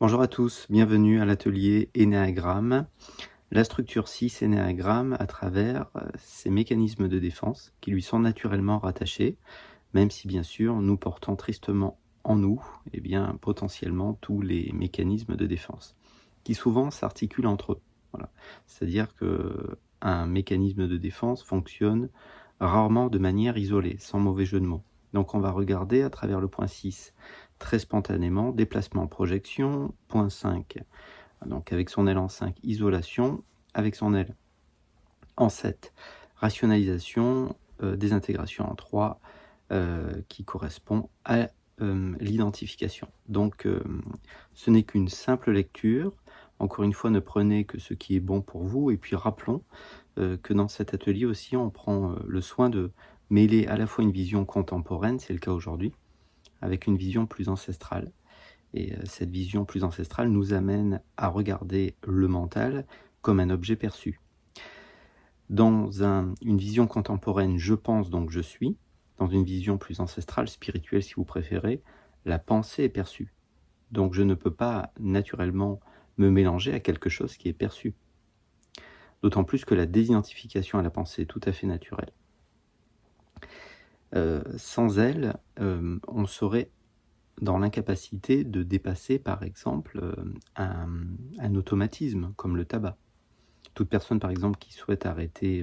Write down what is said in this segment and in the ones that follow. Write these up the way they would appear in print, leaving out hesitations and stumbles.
Bonjour à tous, bienvenue à l'atelier Énéagramme. La structure 6 Énéagramme à travers ces mécanismes de défense qui lui sont naturellement rattachés, même si bien sûr nous portons tristement en nous potentiellement tous les mécanismes de défense, qui souvent s'articulent entre eux. Voilà. C'est-à-dire qu'un mécanisme de défense fonctionne rarement de manière isolée, sans mauvais jeu de mots. Donc on va regarder à travers le point 6 très spontanément, déplacement projection, point 5, donc avec son aile en 5, isolation, avec son aile en 7, rationalisation, désintégration en 3, qui correspond à l'identification. Donc ce n'est qu'une simple lecture. Encore une fois, ne prenez que ce qui est bon pour vous, et puis rappelons que dans cet atelier aussi, on prend le soin de mêler à la fois une vision contemporaine, c'est le cas aujourd'hui, avec une vision plus ancestrale. Et cette vision plus ancestrale nous amène à regarder le mental comme un objet perçu. Dans une vision contemporaine, je pense donc je suis. Dans une vision plus ancestrale, spirituelle si vous préférez, la pensée est perçue. Donc je ne peux pas naturellement me mélanger à quelque chose qui est perçu. D'autant plus que la désidentification à la pensée est tout à fait naturelle. Sans elle, on serait dans l'incapacité de dépasser, par exemple, un automatisme, comme le tabac. Toute personne, par exemple, qui souhaite arrêter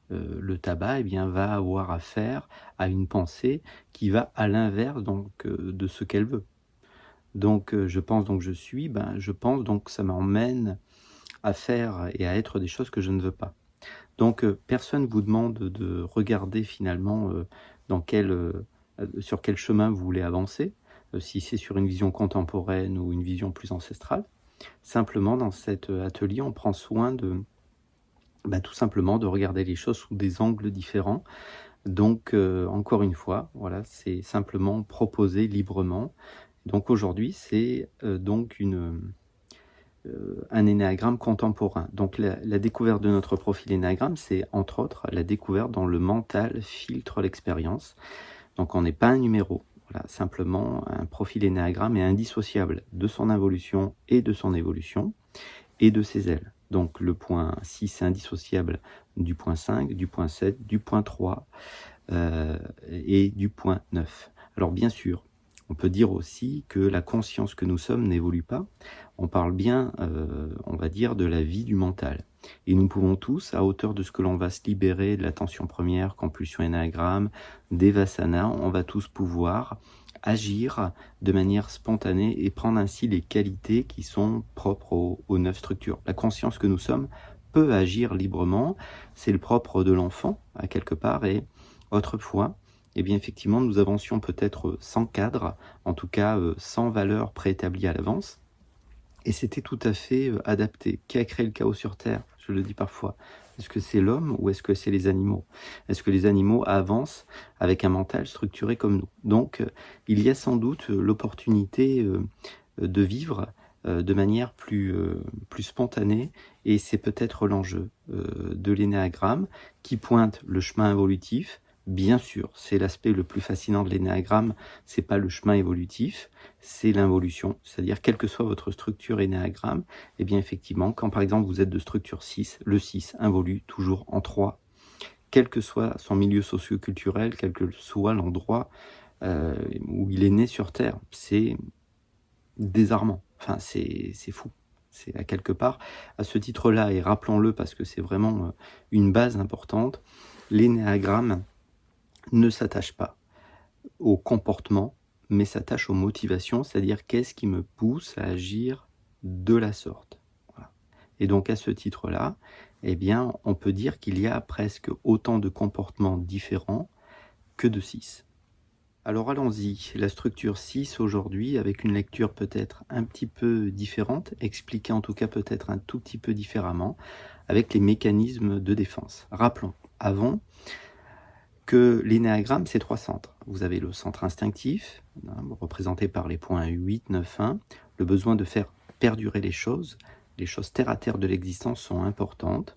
le tabac, va avoir affaire à une pensée qui va à l'inverse de ce qu'elle veut. Donc, je pense donc je suis, je pense donc ça m'emmène à faire et à être des choses que je ne veux pas. Donc, personne ne vous demande de regarder finalement sur quel chemin vous voulez avancer, si c'est sur une vision contemporaine ou une vision plus ancestrale. Simplement, dans cet atelier, on prend soin tout simplement de regarder les choses sous des angles différents. Donc, encore une fois, voilà, c'est simplement proposé librement. Donc aujourd'hui, c'est un énéagramme contemporain. Donc la découverte de notre profil énéagramme, c'est entre autres la découverte dont le mental filtre l'expérience. Donc on n'est pas un numéro. Voilà, simplement, un profil énéagramme est indissociable de son involution et de son évolution et de ses ailes. Donc le point 6 est indissociable du point 5, du point 7, du point 3 et du point 9. Alors bien sûr, on peut dire aussi que la conscience que nous sommes n'évolue pas. On parle bien, on va dire, de la vie du mental. Et nous pouvons tous, à hauteur de ce que l'on va se libérer de l'attention première, compulsion énéagramme, des vasanas, on va tous pouvoir agir de manière spontanée et prendre ainsi les qualités qui sont propres aux 9 structures. La conscience que nous sommes peut agir librement, c'est le propre de l'enfant, à quelque part, et autrefois, effectivement, nous avancions peut-être sans cadre, en tout cas sans valeur préétablie à l'avance, et c'était tout à fait adapté. Qui a créé le chaos sur Terre? Je le dis parfois. Est-ce que c'est l'homme ou est-ce que c'est les animaux? Est-ce que les animaux avancent avec un mental structuré comme nous? Donc, il y a sans doute l'opportunité de vivre de manière plus spontanée, et c'est peut-être l'enjeu de l'énéagramme qui pointe le chemin évolutif. Bien sûr, c'est l'aspect le plus fascinant de l'énéagramme, c'est pas le chemin évolutif, c'est l'involution, c'est-à-dire quelle que soit votre structure énéagramme, effectivement, quand par exemple vous êtes de structure 6, le 6 involue toujours en 3, quel que soit son milieu socio-culturel, quel que soit l'endroit où il est né sur Terre, c'est désarmant, enfin c'est fou. C'est à quelque part, à ce titre-là, et rappelons-le parce que c'est vraiment une base importante, l'énéagramme ne s'attache pas au comportement, mais s'attache aux motivations, c'est-à-dire qu'est-ce qui me pousse à agir de la sorte. Voilà. Et donc à ce titre-là, on peut dire qu'il y a presque autant de comportements différents que de 6. Alors allons-y, la structure 6 aujourd'hui, avec une lecture peut-être un petit peu différente, expliquée en tout cas peut-être un tout petit peu différemment, avec les mécanismes de défense. Rappelons, avant, que l'énéagramme, c'est 3 centres. Vous avez le centre instinctif, représenté par les points 8, 9, 1. Le besoin de faire perdurer les choses terre à terre de l'existence sont importantes.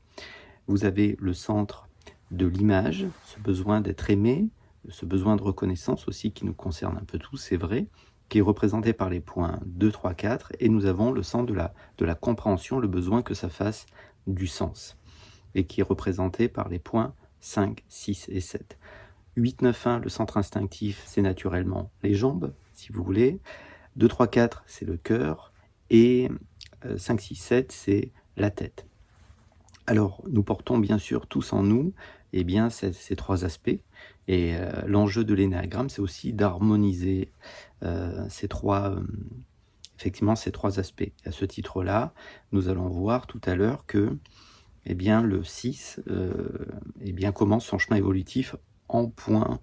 Vous avez le centre de l'image, ce besoin d'être aimé, ce besoin de reconnaissance aussi qui nous concerne un peu tous, c'est vrai. qui est représenté par les points 2, 3, 4, et nous avons le centre de la compréhension, le besoin que ça fasse du sens, et qui est représenté par les points 5, 6 et 7. 8, 9, 1, le centre instinctif, c'est naturellement les jambes, si vous voulez. 2, 3, 4, c'est le cœur, et 5, 6, 7, c'est la tête. Alors, nous portons bien sûr tous en nous eh bien, ces trois aspects, et l'enjeu de l'énéagramme, c'est aussi d'harmoniser effectivement, ces trois aspects. À ce titre-là, nous allons voir tout à l'heure que eh bien, le 6 eh bien, commence son chemin évolutif en point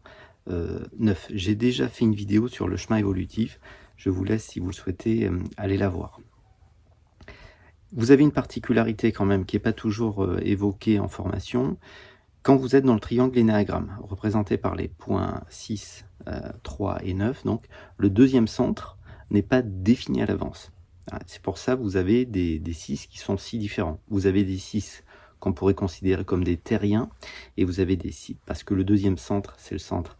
9. J'ai déjà fait une vidéo sur le chemin évolutif, je vous laisse, si vous le souhaitez, aller la voir. Vous avez une particularité quand même qui n'est pas toujours évoquée en formation. Quand vous êtes dans le triangle énéagramme, représenté par les points 6, 3 et 9, donc, le deuxième centre n'est pas défini à l'avance. C'est pour ça que vous avez des 6 qui sont si différents. Vous avez des 6 qu'on pourrait considérer comme des terriens, et vous avez des 6, parce que le deuxième centre, c'est le centre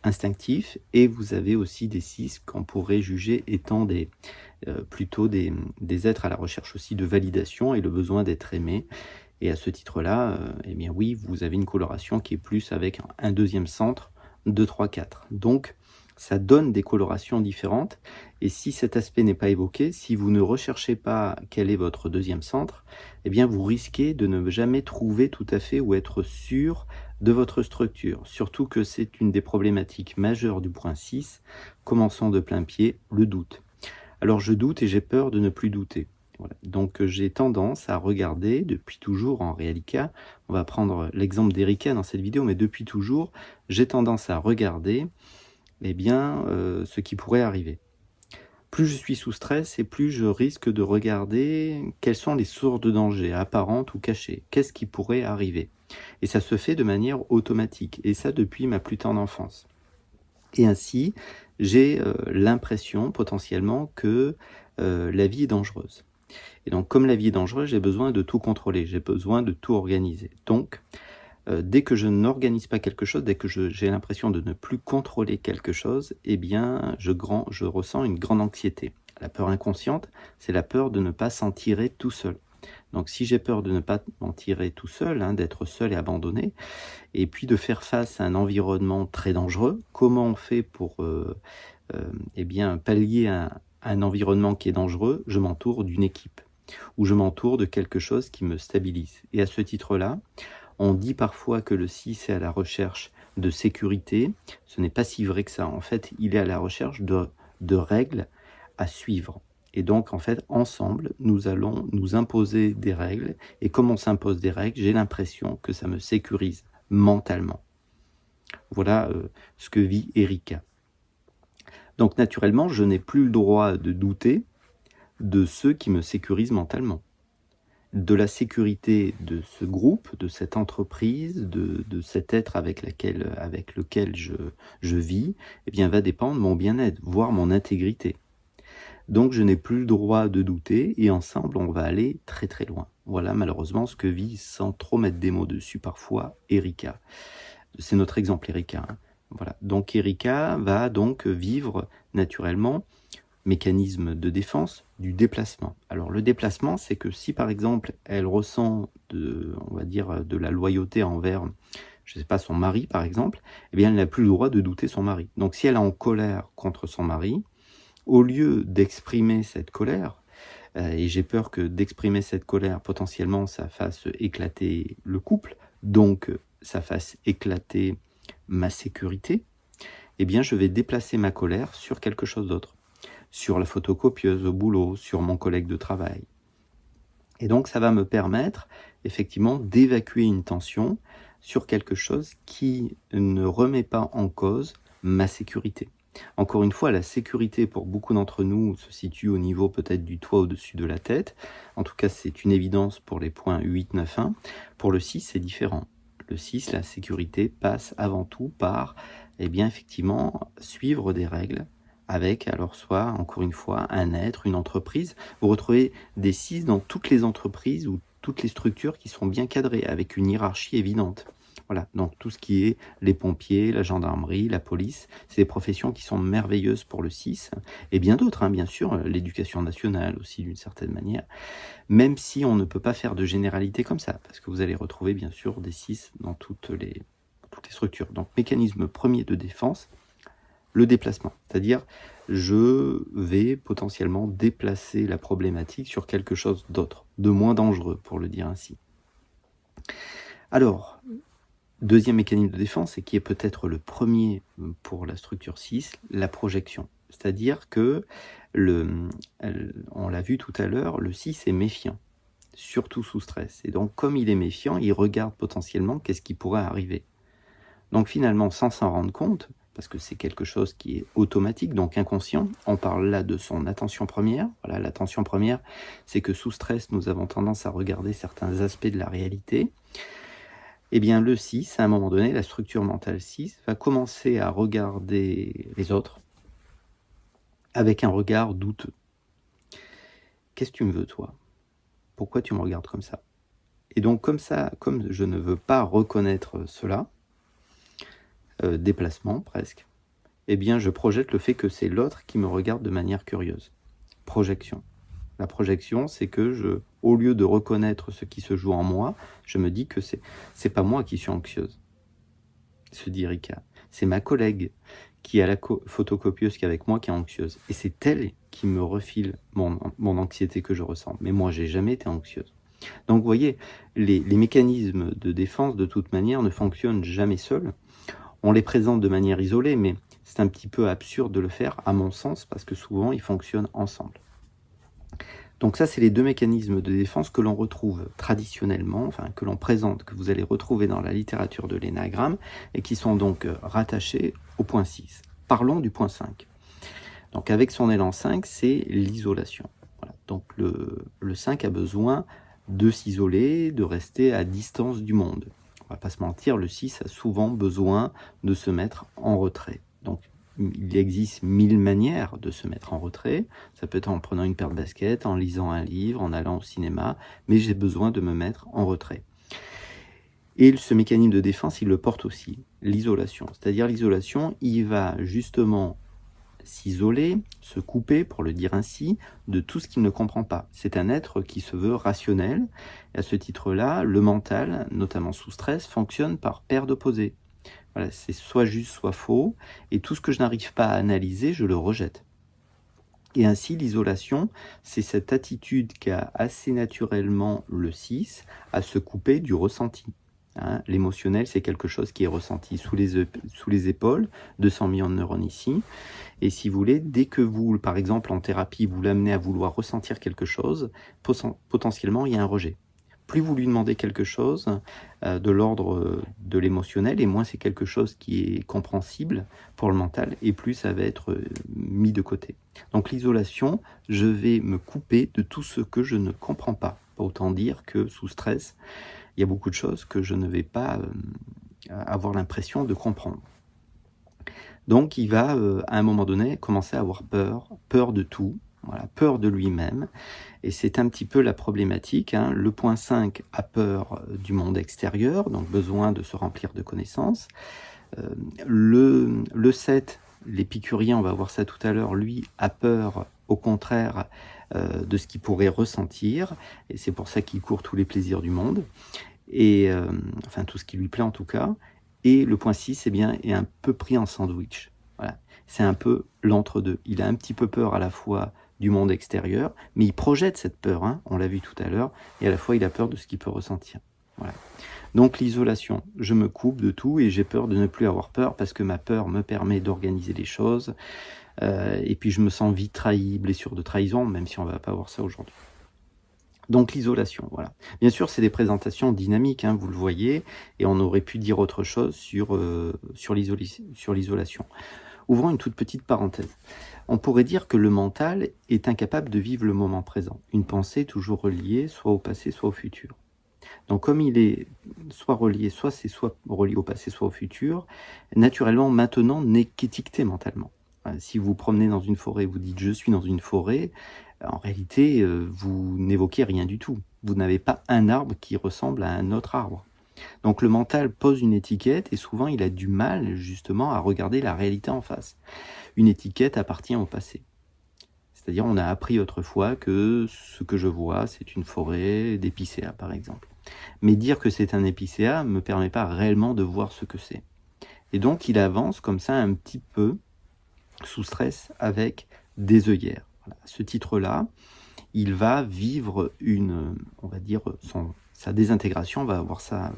instinctif, et vous avez aussi des 6 qu'on pourrait juger étant plutôt des êtres à la recherche aussi de validation et le besoin d'être aimé. Et à ce titre-là, eh bien oui, vous avez une coloration qui est plus avec un deuxième centre, 2, 3, 4. Donc, ça donne des colorations différentes. Et si cet aspect n'est pas évoqué, si vous ne recherchez pas quel est votre deuxième centre, eh bien vous risquez de ne jamais trouver tout à fait ou être sûr de votre structure. Surtout que c'est une des problématiques majeures du point 6. Commençons de plein pied, le doute. Alors je doute et j'ai peur de ne plus douter. Voilà. Donc j'ai tendance à regarder depuis toujours en Réalika, on va prendre l'exemple d'Erika dans cette vidéo, mais depuis toujours, j'ai tendance à regarder eh bien, ce qui pourrait arriver. Plus je suis sous stress et plus je risque de regarder quelles sont les sources de danger, apparentes ou cachées. Qu'est-ce qui pourrait arriver? Et ça se fait de manière automatique, et ça depuis ma plus tendre enfance. Et ainsi, j'ai l'impression potentiellement que la vie est dangereuse. Et donc, comme la vie est dangereuse, j'ai besoin de tout contrôler, j'ai besoin de tout organiser. Donc, dès que je n'organise pas quelque chose, dès que j'ai l'impression de ne plus contrôler quelque chose, eh bien, je ressens une grande anxiété. La peur inconsciente, c'est la peur de ne pas s'en tirer tout seul. Donc, si j'ai peur de ne pas m'en tirer tout seul, d'être seul et abandonné, et puis de faire face à un environnement très dangereux, comment on fait pour eh bien, pallier un environnement qui est dangereux? Je m'entoure d'une équipe, ou je m'entoure de quelque chose qui me stabilise. Et à ce titre-là, on dit parfois que le 6 est à la recherche de sécurité. Ce n'est pas si vrai que ça. En fait, il est à la recherche de règles à suivre. Et donc, en fait, ensemble, nous allons nous imposer des règles. Et comme on s'impose des règles, j'ai l'impression que ça me sécurise mentalement. Voilà ce que vit Erika. Donc, naturellement, je n'ai plus le droit de douter de ceux qui me sécurisent mentalement. De la sécurité de ce groupe, de cette entreprise, de cet être avec lequel je vis, eh bien, va dépendre mon bien-être, voire mon intégrité. Donc, je n'ai plus le droit de douter, et ensemble, on va aller très très loin. Voilà malheureusement ce que vit, sans trop mettre des mots dessus parfois, Erika. C'est notre exemple, Erika. Voilà. Donc, Erika va donc vivre naturellement mécanisme de défense du déplacement. Alors le déplacement, c'est que si par exemple elle ressent on va dire de la loyauté envers, je sais pas, son mari par exemple, eh bien elle n'a plus le droit de douter son mari. Donc si elle est en colère contre son mari, au lieu d'exprimer cette colère, et j'ai peur que d'exprimer cette colère, potentiellement ça fasse éclater le couple, donc ça fasse éclater ma sécurité, eh bien je vais déplacer ma colère sur quelque chose d'autre. Sur la photocopieuse au boulot, sur mon collègue de travail. Et donc ça va me permettre effectivement d'évacuer une tension sur quelque chose qui ne remet pas en cause ma sécurité. Encore une fois, la sécurité pour beaucoup d'entre nous se situe au niveau peut-être du toit au-dessus de la tête. En tout cas, c'est une évidence pour les points 8, 9, 1. Pour le 6, c'est différent. Le 6, la sécurité passe avant tout par, eh bien, effectivement, suivre des règles, avec alors soit, encore une fois, un être, une entreprise. Vous retrouvez des 6 dans toutes les entreprises ou toutes les structures qui sont bien cadrées, avec une hiérarchie évidente. Voilà, donc tout ce qui est les pompiers, la gendarmerie, la police, c'est des professions qui sont merveilleuses pour le 6 et bien d'autres, hein, bien sûr, l'éducation nationale aussi d'une certaine manière, même si on ne peut pas faire de généralité comme ça, parce que vous allez retrouver bien sûr des 6 dans toutes les structures. Donc mécanisme premier de défense, le déplacement, c'est-à-dire je vais potentiellement déplacer la problématique sur quelque chose d'autre, de moins dangereux pour le dire ainsi. Alors, deuxième mécanisme de défense, et qui est peut-être le premier pour la structure 6, la projection. C'est-à-dire que, on l'a vu tout à l'heure, le 6 est méfiant, surtout sous stress. Et donc, comme il est méfiant, il regarde potentiellement qu'est-ce qui pourrait arriver. Donc finalement, sans s'en rendre compte, parce que c'est quelque chose qui est automatique, donc inconscient, on parle là de son attention première. Voilà, l'attention première, c'est que sous stress, nous avons tendance à regarder certains aspects de la réalité. Eh bien, le 6, à un moment donné, la structure mentale 6 va commencer à regarder les autres avec un regard douteux. Qu'est-ce que tu me veux, toi? Pourquoi tu me regardes comme ça? Et donc, comme ça, comme je ne veux pas reconnaître cela, déplacement presque, eh bien, je projette le fait que c'est l'autre qui me regarde de manière curieuse. Projection. La projection, c'est que au lieu de reconnaître ce qui se joue en moi, je me dis que c'est pas moi qui suis anxieuse, se dit Rika. C'est ma collègue qui a la photocopieuse qui est avec moi qui est anxieuse. Et c'est elle qui me refile mon anxiété que je ressens. Mais moi, j'ai jamais été anxieuse. Donc, vous voyez, les mécanismes de défense, de toute manière, ne fonctionnent jamais seuls. On les présente de manière isolée, mais c'est un petit peu absurde de le faire, à mon sens, parce que souvent, ils fonctionnent ensemble. Donc ça, c'est les deux mécanismes de défense que l'on retrouve traditionnellement, enfin que l'on présente, que vous allez retrouver dans la littérature de l'énagramme, et qui sont donc rattachés au point 6. Parlons du point 5. Donc avec son élan 5, c'est l'isolation. Voilà. Donc le 5 a besoin de s'isoler, de rester à distance du monde. On va pas se mentir, le 6 a souvent besoin de se mettre en retrait. Donc il existe 1000 manières de se mettre en retrait. Ça peut être en prenant une paire de baskets, en lisant un livre, en allant au cinéma, mais j'ai besoin de me mettre en retrait. Et ce mécanisme de défense, il le porte aussi, l'isolation. C'est-à-dire l'isolation, il va justement s'isoler, se couper, pour le dire ainsi, de tout ce qu'il ne comprend pas. C'est un être qui se veut rationnel. Et à ce titre-là, le mental, notamment sous stress, fonctionne par paire d'opposés. Voilà, c'est soit juste, soit faux, et tout ce que je n'arrive pas à analyser, je le rejette. Et ainsi, l'isolation, c'est cette attitude qu'a assez naturellement le 6 à se couper du ressenti. Hein, l'émotionnel, c'est quelque chose qui est ressenti sous les épaules, 200 millions de neurones ici. Et si vous voulez, dès que vous, par exemple en thérapie, vous l'amenez à vouloir ressentir quelque chose, potentiellement, il y a un rejet. Plus vous lui demandez quelque chose de l'ordre de l'émotionnel, et moins c'est quelque chose qui est compréhensible pour le mental, et plus ça va être mis de côté. Donc l'isolation, je vais me couper de tout ce que je ne comprends pas. Autant dire que sous stress, il y a beaucoup de choses que je ne vais pas avoir l'impression de comprendre. Donc il va, à un moment donné, commencer à avoir peur de tout, voilà, peur de lui-même, et c'est un petit peu la problématique. Hein. Le point 5 a peur du monde extérieur, donc besoin de se remplir de connaissances. Le 7, l'épicurien, on va voir ça tout à l'heure, lui a peur, au contraire, de ce qu'il pourrait ressentir, et c'est pour ça qu'il court tous les plaisirs du monde, et enfin tout ce qui lui plaît en tout cas. Et le point 6 eh bien, est un peu pris en sandwich. Voilà. C'est un peu l'entre-deux. Il a un petit peu peur à la fois du monde extérieur, mais il projette cette peur, hein, on l'a vu tout à l'heure, et à la fois il a peur de ce qu'il peut ressentir. Voilà. Donc l'isolation, je me coupe de tout et j'ai peur de ne plus avoir peur parce que ma peur me permet d'organiser les choses, et puis je me sens vite trahi, blessure de trahison, même si on ne va pas voir ça aujourd'hui. Donc l'isolation, voilà. Bien sûr, c'est des présentations dynamiques, hein, vous le voyez, et on aurait pu dire autre chose sur l'isolation. Ouvrons une toute petite parenthèse. On pourrait dire que le mental est incapable de vivre le moment présent. Une pensée toujours reliée, soit au passé, soit au futur. Donc comme il est soit relié au passé, soit au futur, naturellement, maintenant n'est qu'étiqueté mentalement. Si vous promenez dans une forêt, vous dites « je suis dans une forêt », en réalité, vous n'évoquez rien du tout. Vous n'avez pas un arbre qui ressemble à un autre arbre. Donc le mental pose une étiquette et souvent il a du mal justement à regarder la réalité en face. Une étiquette appartient au passé. C'est-à-dire on a appris autrefois que ce que je vois, c'est une forêt d'épicéas par exemple. Mais dire que c'est un épicéa ne me permet pas réellement de voir ce que c'est. Et donc il avance comme ça un petit peu sous stress avec des œillères. Voilà. À ce titre-là, il va vivre on va dire, sa désintégration, on va avoir ça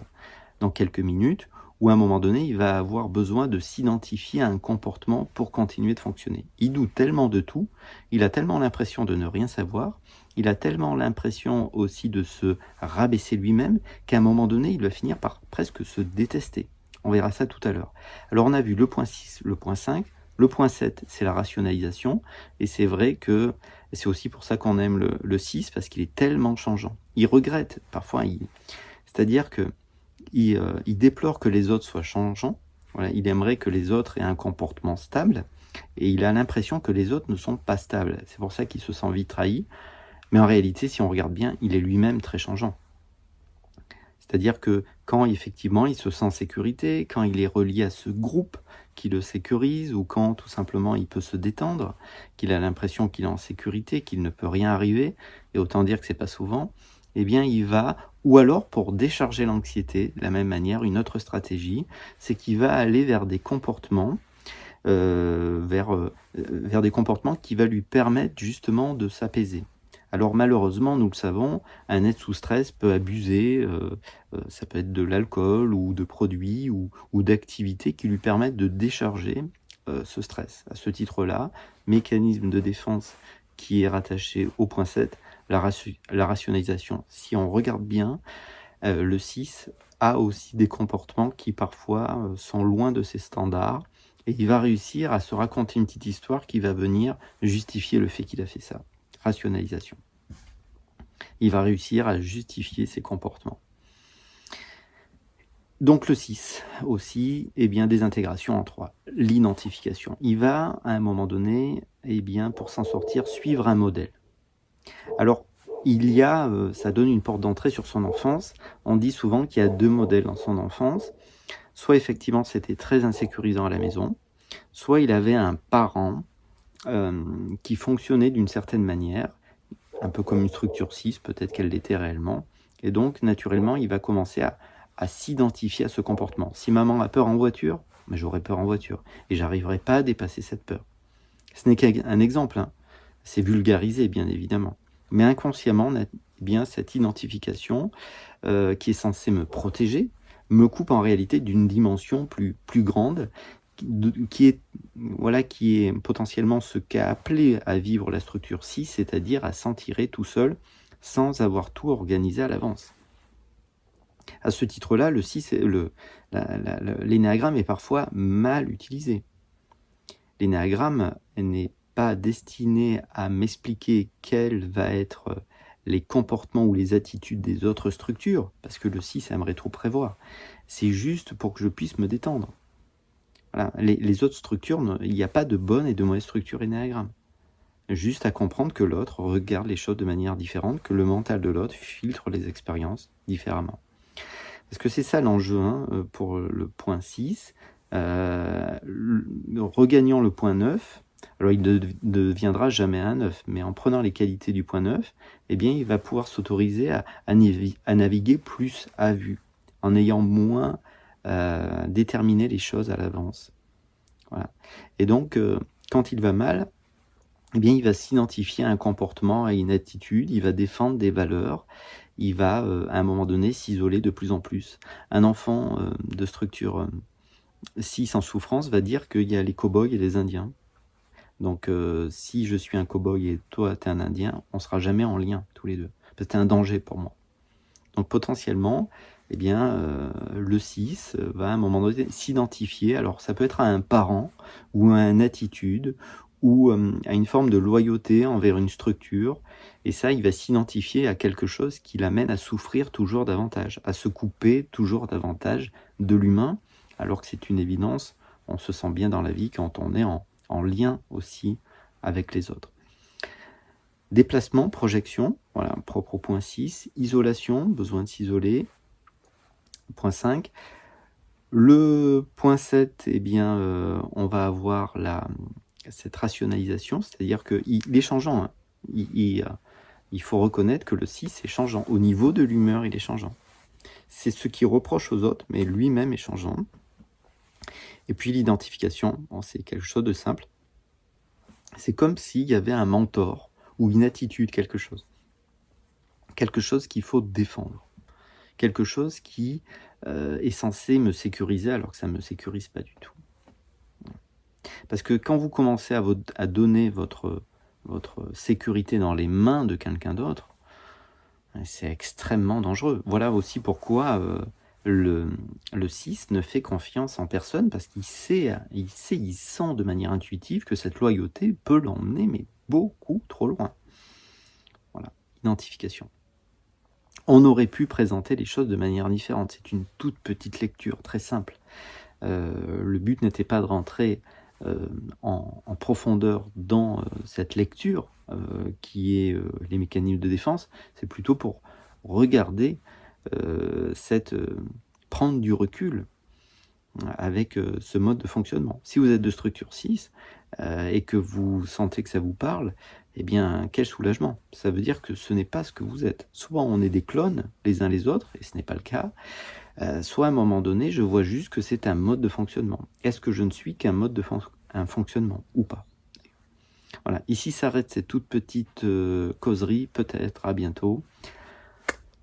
dans quelques minutes, où à un moment donné, il va avoir besoin de s'identifier à un comportement pour continuer de fonctionner. Il doute tellement de tout, il a tellement l'impression de ne rien savoir, il a tellement l'impression aussi de se rabaisser lui-même, qu'à un moment donné, il va finir par presque se détester. On verra ça tout à l'heure. Alors on a vu le point 6, le point 5, le point 7, c'est la rationalisation, et c'est vrai que c'est aussi pour ça qu'on aime le 6, parce qu'il est tellement changeant. Il regrette, parfois, c'est-à-dire que il déplore que les autres soient changeants. Voilà, il aimerait que les autres aient un comportement stable et il a l'impression que les autres ne sont pas stables. C'est pour ça qu'il se sent vite trahi. Mais en réalité, si on regarde bien, il est lui-même très changeant. C'est-à-dire que quand effectivement il se sent en sécurité, quand il est relié à ce groupe qui le sécurise, ou quand tout simplement il peut se détendre, qu'il a l'impression qu'il est en sécurité, qu'il ne peut rien arriver, et autant dire que c'est pas souvent, eh bien il va, ou alors pour décharger l'anxiété, de la même manière, une autre stratégie, c'est qu'il va aller vers des comportements, vers des comportements qui va lui permettre justement de s'apaiser. Alors malheureusement, nous le savons, un être sous stress peut abuser, ça peut être de l'alcool ou de produits ou d'activités qui lui permettent de décharger ce stress. À ce titre-là, mécanisme de défense qui est rattaché au point 7, la rationalisation. Si on regarde bien, le 6 a aussi des comportements qui parfois sont loin de ses standards, et il va réussir à se raconter une petite histoire qui va venir justifier le fait qu'il a fait ça. Rationalisation. Il va réussir à justifier ses comportements. Donc le 6 aussi, eh bien, désintégration en 3. L'identification. Il va, à un moment donné, eh bien, pour s'en sortir, suivre un modèle. Alors, ça donne une porte d'entrée sur son enfance. On dit souvent qu'il y a 2 modèles dans son enfance. Soit effectivement c'était très insécurisant à la maison, soit il avait un parent qui fonctionnait d'une certaine manière, un peu comme une structure 6, peut-être qu'elle l'était réellement, et donc naturellement il va commencer à s'identifier à ce comportement. Si maman a peur en voiture, mais j'aurai peur en voiture, et j'arriverai pas à dépasser cette peur. Ce n'est qu'un exemple, hein. C'est vulgarisé bien évidemment, mais inconsciemment, bien cette identification qui est censée me protéger, me coupe en réalité d'une dimension plus grande, qui est potentiellement ce qu'a appelé à vivre la structure 6, c'est-à-dire à s'en tirer tout seul, sans avoir tout organisé à l'avance. À ce titre-là, le 6, l'énéagramme est parfois mal utilisé. L'énéagramme n'est pas destiné à m'expliquer quels vont être les comportements ou les attitudes des autres structures, parce que le 6 aimerait trop prévoir. C'est juste pour que je puisse me détendre. Voilà. Les autres structures, il n'y a pas de bonne et de mauvaise structure énéagramme. Juste à comprendre que l'autre regarde les choses de manière différente, que le mental de l'autre filtre les expériences différemment. Parce que c'est ça l'enjeu pour le point 6. Regagnant le point 9, alors il ne deviendra jamais un 9, mais en prenant les qualités du point 9, eh bien, il va pouvoir s'autoriser à naviguer plus à vue, en ayant moins déterminé les choses à l'avance. Voilà. Et donc, quand il va mal, eh bien, il va s'identifier à un comportement, à une attitude, il va défendre des valeurs, il va, à un moment donné, s'isoler de plus en plus. Un enfant de structure 6 en souffrance va dire qu'il y a les cow-boys et les indiens. Donc, si je suis un cow-boy et toi, tu es un indien, on ne sera jamais en lien, tous les deux. Parce que c'est un danger pour moi. Donc, potentiellement, eh bien, le 6 va, à un moment donné, s'identifier. Alors, ça peut être à un parent, ou à une attitude, ou à une forme de loyauté envers une structure. Et ça, il va s'identifier à quelque chose qui l'amène à souffrir toujours davantage, à se couper toujours davantage de l'humain, alors que c'est une évidence, on se sent bien dans la vie quand on est en lien aussi avec les autres. Déplacement, projection, voilà, propre au point 6. Isolation, besoin de s'isoler. point 5. Le point 7, eh bien, on va avoir cette rationalisation, c'est-à-dire qu'il est changeant, hein. Il faut reconnaître que le 6 est changeant. Au niveau de l'humeur, il est changeant. C'est ce qu'il reproche aux autres, mais lui-même est changeant. Et puis l'identification, bon, c'est quelque chose de simple. C'est comme s'il y avait un mentor ou une attitude, quelque chose. Quelque chose qu'il faut défendre. Quelque chose qui est censé me sécuriser alors que ça ne me sécurise pas du tout. Parce que quand vous commencez à donner votre sécurité dans les mains de quelqu'un d'autre, c'est extrêmement dangereux. Voilà aussi pourquoi le 6 ne fait confiance en personne, parce qu'il sait, il sent de manière intuitive que cette loyauté peut l'emmener, mais beaucoup trop loin. Voilà, identification. On aurait pu présenter les choses de manière différente. C'est une toute petite lecture, très simple. Le but n'était pas de rentrer en profondeur dans cette lecture qui est les mécanismes de défense. C'est plutôt pour regarder prendre du recul avec ce mode de fonctionnement. Si vous êtes de structure 6 et que vous sentez que ça vous parle, eh bien, quel soulagement. Ça veut dire que ce n'est pas ce que vous êtes. Soit on est des clones les uns les autres, et ce n'est pas le cas, soit à un moment donné, je vois juste que c'est un mode de fonctionnement. Est-ce que je ne suis qu'un mode de fonctionnement ou pas? Voilà, ici s'arrête cette toute petite causerie, peut-être, à bientôt.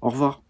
Au revoir.